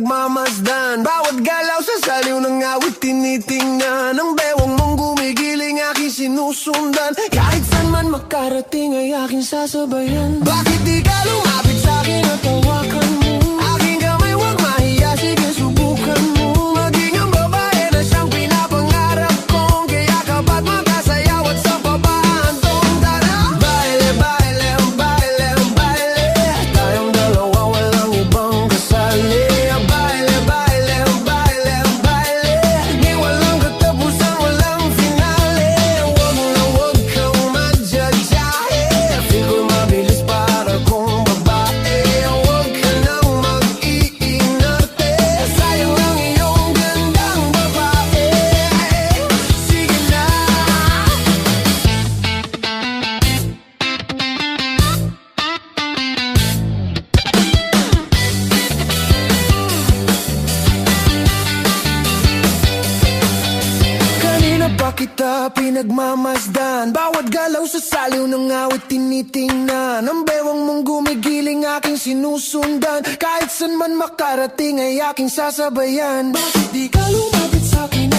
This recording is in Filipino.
pinagmamasdan. Bawat galaw sa saliw ng awit tinitingnan. Ang bewang mong gumigiling aking sinusundan. Kahit saan man makarating ay aking sasabayan. Bakit di ka lumapit sa'kin at tawakan mo? Aking kamay huwag mahiya, sige subukan mo. Maging ang babae na siyang pinapangarap kong kaya kapat magkasayaw at sa papaantong. Tara! Baile, baile, baile, baile. Tayong dalawa walang ibang kasali. Baile, baile, baile, baile. Di walang katapusan, walang finale. Huwag na huwag kang madjadjahe. Feel ko mabilis para kong babae. Huwag ka nang mag-iinarte. Sayang ang iyong gandang babae. Sige na. Kanina pa kita pinagmamasdan. Bawat galaw sa saliw ng awit tinitingnan. Ang bewang mong gumigiling aking sinusundan. Kahit saan man makarating ay aking sasabayan. Bakit di ka lumapit sa'kin